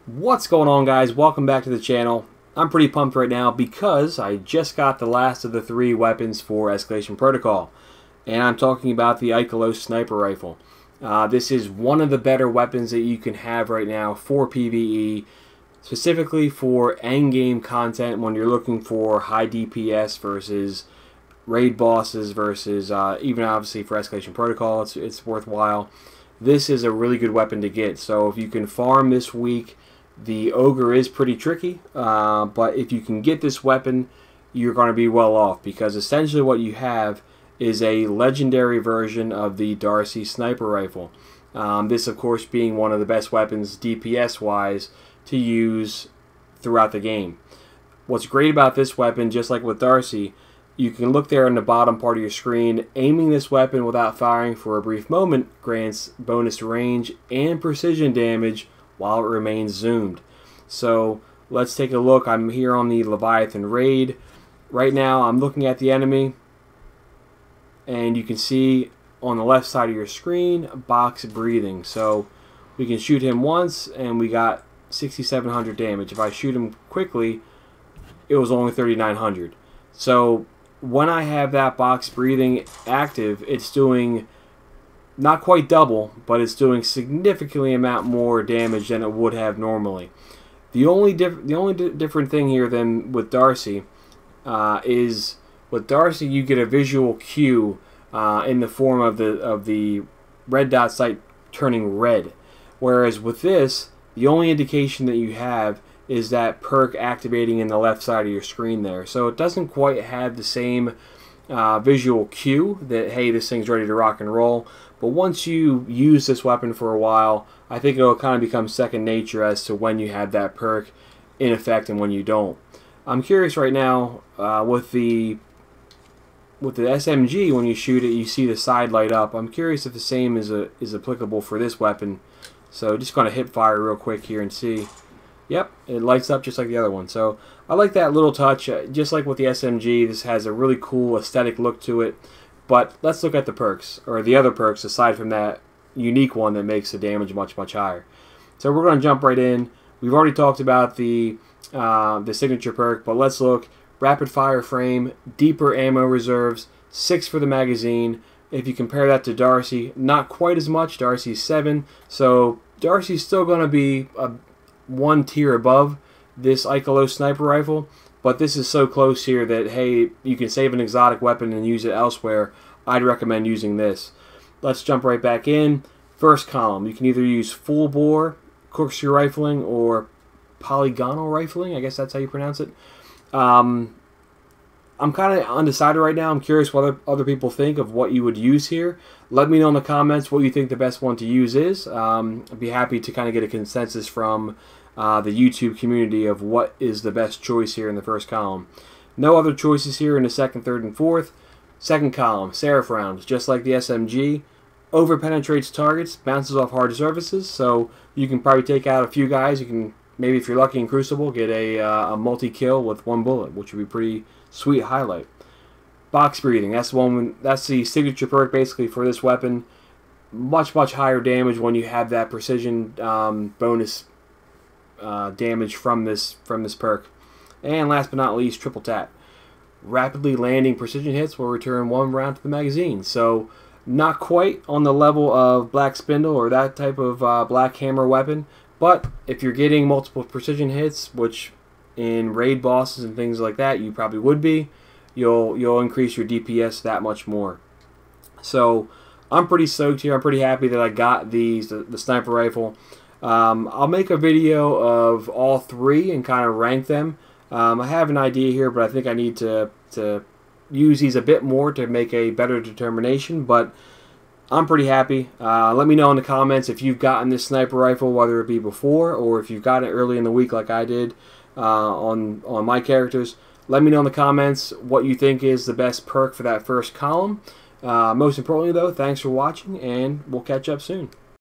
What's going on, guys? Welcome back to the channel. I'm pretty pumped right now because I just got the last of the 3 weapons for Escalation Protocol, and I'm talking about the Ikelos Sniper Rifle. This is one of the better weapons that you can have right now for PvE, specifically for endgame content when you're looking for high DPS versus raid bosses versus even obviously for Escalation Protocol it's worthwhile. This is a really good weapon to get, so if you can farm this week, the Ogre is pretty tricky, but if you can get this weapon, you're going to be well off, because essentially what you have is a legendary version of the D.A.R.C. Sniper Rifle. This, of course, being one of the best weapons DPS-wise to use throughout the game. What's great about this weapon, just like with D.A.R.C., you can look there in the bottom part of your screen. Aiming this weapon without firing for a brief moment grants bonus range and precision damage while it remains zoomed. So let's take a look. I'm here on the Leviathan raid. Right now I'm looking at the enemy, and you can see on the left side of your screen box breathing. So we can shoot him once and we got 6,700 damage. If I shoot him quickly, it was only 3,900. So when I have that box breathing active, it's doing not quite double, but it's doing significantly amount more damage than it would have normally. The only different thing here than with D.A.R.C. Is with D.A.R.C. you get a visual cue in the form of the red dot sight turning red, whereas with this, the only indication that you have is that perk activating in the left side of your screen there. So it doesn't quite have the same visual cue that, hey, this thing's ready to rock and roll. But once you use this weapon for a while, I think it will kind of become second nature as to when you have that perk in effect and when you don't. I'm curious right now with the SMG, when you shoot it, you see the side light up. I'm curious if the same is applicable for this weapon. So just going to hip fire real quick here and see. Yep, it lights up just like the other one. So I like that little touch. Just like with the SMG, this has a really cool aesthetic look to it. But let's look at the perks, or the other perks aside from that unique one that makes the damage much, much higher. So we're going to jump right in. We've already talked about the signature perk, but let's look. Rapid fire frame, deeper ammo reserves, 6 for the magazine. If you compare that to D.A.R.C., not quite as much. D.A.R.C.'s 7, so D.A.R.C.'s still going to be one tier above this Ikelos Sniper Rifle, but this is so close here that, hey, you can save an exotic weapon and use it elsewhere. I'd recommend using this. Let's jump right back in. First column, you can either use full bore, corkscrew rifling, or polygonal rifling. I guess that's how you pronounce it. I'm kind of undecided right now. I'm curious what other people think of what you would use here. Let me know in the comments what you think the best one to use is. I'd be happy to kind of get a consensus from the YouTube community of what is the best choice here in the first column. No other choices here in the second, third, and fourth. Second column, Seraph rounds, just like the SMG. Over penetrates targets, bounces off hard surfaces, so you can probably take out a few guys. You can, maybe if you're lucky in Crucible, get a multi-kill with one bullet, which would be pretty sweet highlight. Box breathing, that's the signature perk basically for this weapon. Much, much higher damage when you have that precision bonus damage from this perk. And last but not least, triple tap. Rapidly landing precision hits will return 1 round to the magazine. So not quite on the level of Black Spindle or that type of Black Hammer weapon, but if you're getting multiple precision hits, which in raid bosses and things like that you probably would be, you'll increase your DPS that much more. So I'm pretty stoked here. I'm pretty happy that I got the sniper rifle. I'll make a video of all 3 and kind of rank them. I have an idea here, but I think I need to use these a bit more to make a better determination, but I'm pretty happy. Let me know in the comments if you've gotten this sniper rifle, whether it be before or if you've got it early in the week like I did on my characters. Let me know in the comments what you think is the best perk for that first column. Most importantly, though, thanks for watching, and we'll catch up soon.